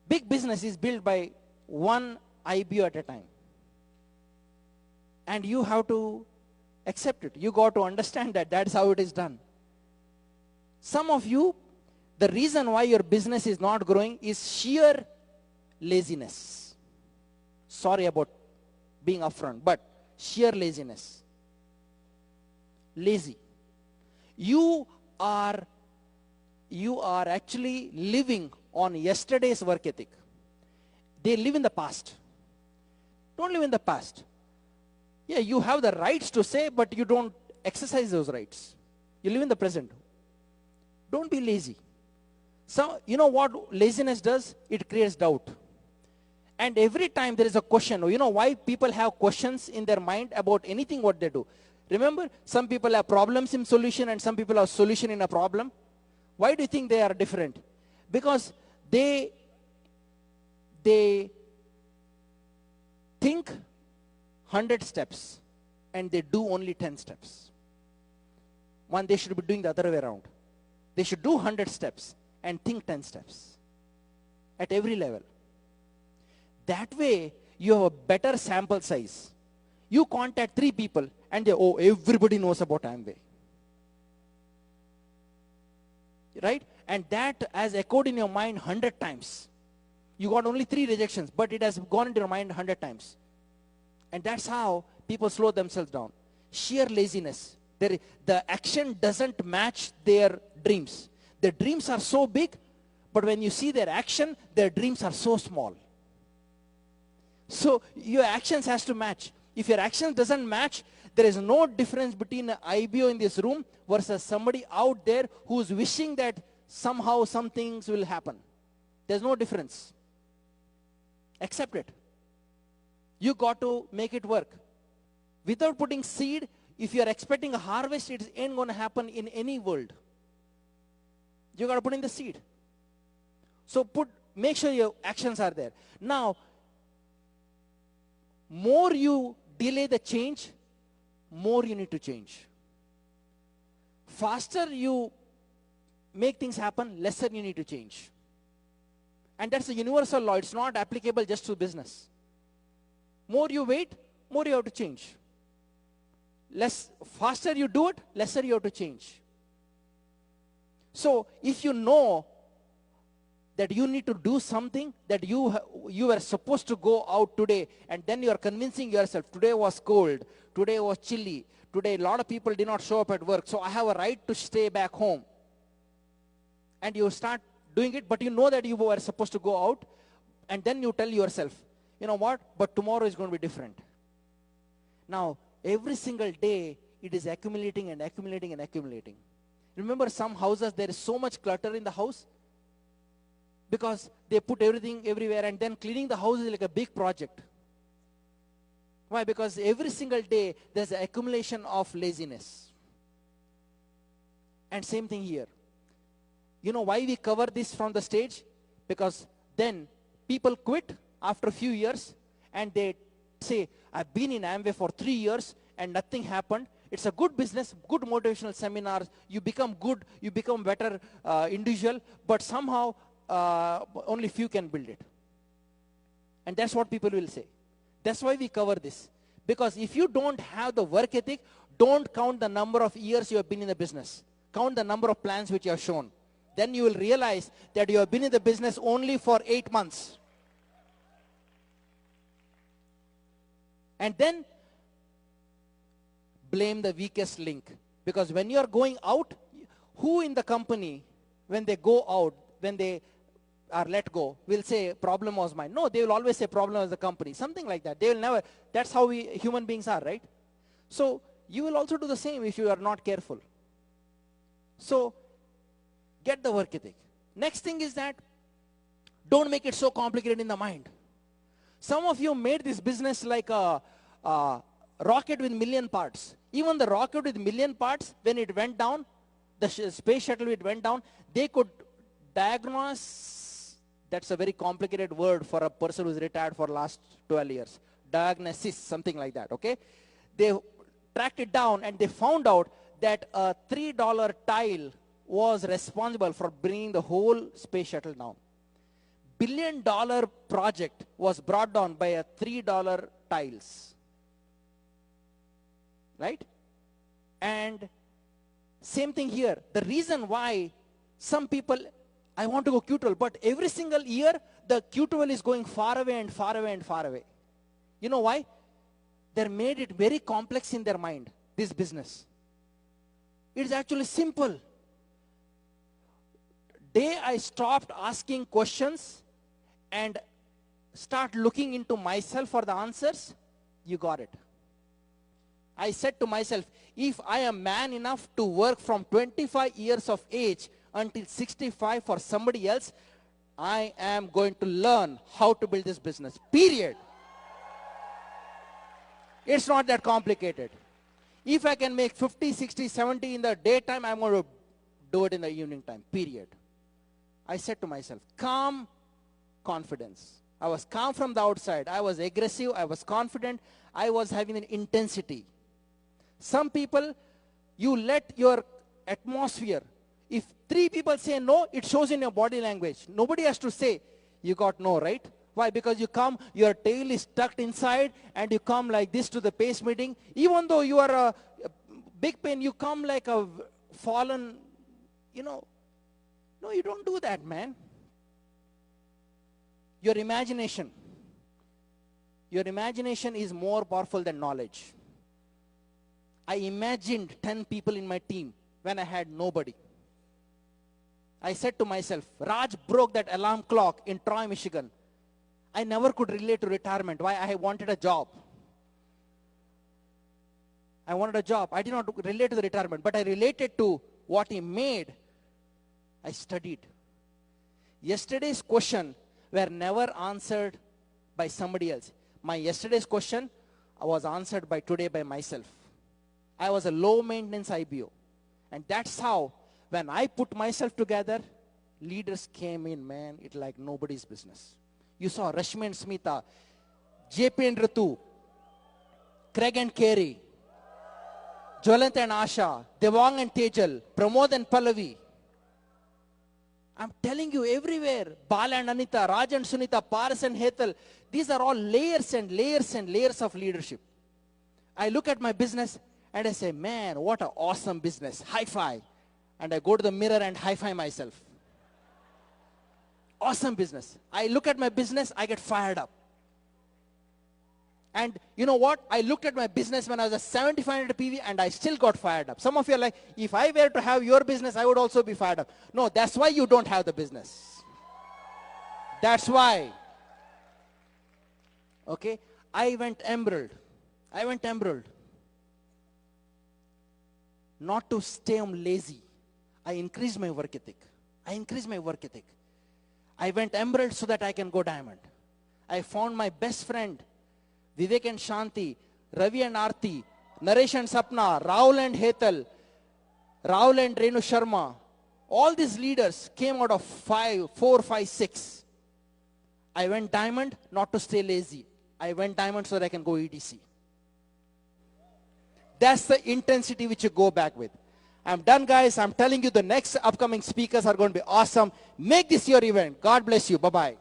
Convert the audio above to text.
Big business is built by one IBO at a time. And you have to accept it. You got to understand that that's how it is done. Some of you, the reason why your business is not growing is sheer laziness. Sorry about being upfront, but sheer laziness. Lazy. You are actually living on yesterday's work ethic. They live in the past. Don't live in the past. Yeah, you have the rights to say, but you don't exercise those rights. You live in the present. Don't be lazy. So, you know what laziness does? It creates doubt. And every time there is a question, you know why people have questions in their mind about anything what they do? Remember, some people have problems in solution and some people have solution in a problem. Why do you think they are different? Because they think 100 steps and they do only 10 steps. One, they should be doing the other way around. They should do 100 steps and think 10 steps at every level. That way, you have a better sample size. You contact 3 people and they, oh, everybody knows about Amway. Right? And that has echoed in your mind 100 times. You got only 3 rejections, but it has gone into your mind 100 times. And that's how people slow themselves down. Sheer laziness. The action doesn't match their dreams. Their dreams are so big, but when you see their action, their dreams are so small. So your actions has to match. If your actions doesn't match, there is no difference between an IBO in this room versus somebody out there who's wishing that somehow some things will happen. There's no difference. Accept it. You got to make it work. Without putting seed, if you are expecting a harvest, it ain't going to happen in any world. You got to put in the seed. So make sure your actions are there. Now, more you delay the change, more you need to change. Faster you make things happen, lesser you need to change. And that's a universal law. It's not applicable just to business. More you wait, more you have to change. Faster you do it, lesser you have to change. So if you know that you need to do something, that you were supposed to go out today, and then you are convincing yourself, today was cold, today was chilly, today a lot of people did not show up at work, so I have a right to stay back home. And you start doing it, but you know that you were supposed to go out, and then you tell yourself, you know what, but tomorrow is going to be different. Now, every single day, it is accumulating and accumulating and accumulating. Remember some houses, there is so much clutter in the house because they put everything everywhere, and then cleaning the house is like a big project. Why? Because every single day, there's an accumulation of laziness. And same thing here. You know why we cover this from the stage? Because then people quit after a few years and they say, I've been in Amway for 3 years and nothing happened. It's a good business, good motivational seminars. You become good, you become better individual, but somehow only few can build it. And that's what people will say. That's why we cover this. Because if you don't have the work ethic, don't count the number of years you have been in the business. Count the number of plans which you have shown. Then you will realize that you have been in the business only for 8 months. And then blame the weakest link. Because when you are going out, who in the company, when they go out, when they are let go, will say, problem was mine. No, they will always say, problem was the company. Something like that. They will never, that's how we human beings are, right? So you will also do the same if you are not careful. So get the work ethic. Next thing is that don't make it so complicated in the mind. Some of you made this business like a rocket with million parts. Even the rocket with million parts, when it went down, the space shuttle, it went down, they could diagnose, that's a very complicated word for a person who's retired for last 12 years. Diagnosis, something like that, okay? They tracked it down and they found out that a $3 tile was responsible for bringing the whole space shuttle down. billion-dollar project was brought down by a $3 tiles. Right? And same thing here. The reason why some people, I want to go Q12, but every single year, the Q12 is going far away and far away and far away. You know why? They made it very complex in their mind, this business. It's actually simple. Day I stopped asking questions and start looking into myself for the answers, you got it. I said to myself, if I am man enough to work from 25 years of age until 65 for somebody else, I am going to learn how to build this business. Period. It's not that complicated. If I can make 50, 60, 70 in the daytime, I'm going to do it in the evening time. Period. I said to myself, calm confidence. I was calm from the outside. I was aggressive. I was confident. I was having an intensity. Some people, you let your atmosphere, if 3 people say no, it shows in your body language. Nobody has to say, you got no, right? Why? Because you come, your tail is tucked inside, and you come like this to the PACE meeting. Even though you are a big pain, you come like a fallen, No, you don't do that, man. Your imagination is more powerful than knowledge. I imagined 10 people in my team when I had nobody. I said to myself, Raj broke that alarm clock in Troy, Michigan. I never could relate to retirement. Why? I wanted a job. I wanted a job. I did not relate to the retirement, but I related to what he made. I studied. Yesterday's question were never answered by somebody else. My yesterday's question was answered by today by myself. I was a low maintenance IBO. And that's how, when I put myself together, leaders came in, man, it's like nobody's business. You saw Rashmi and Smita, JP and Ritu, Craig and Carey, Jwalant and Asha, Devang and Tejal, Pramod and Pallavi. I'm telling you, everywhere, Bala and Anita, Raj and Sunita, Paras and Hetal, these are all layers and layers and layers of leadership. I look at my business and I say, man, what an awesome business. High five. And I go to the mirror and high five myself. Awesome business. I look at my business, I get fired up. And you know what? I looked at my business when I was a 7500 PV and I still got fired up. Some of you are like, if I were to have your business, I would also be fired up. No, that's why you don't have the business. That's why. Okay? I went emerald. Not to stay lazy. I increased my work ethic. I went emerald so that I can go diamond. I found my best friend, Vivek and Shanti, Ravi and Aarti, Naresh and Sapna, Rahul and Hetal, Rahul and Renu Sharma. All these leaders came out of 4, 5, 6. I went diamond not to stay lazy. I went diamond so that I can go EDC. That's the intensity which you go back with. I'm done, guys. I'm telling you the next upcoming speakers are going to be awesome. Make this your event. God bless you. Bye-bye.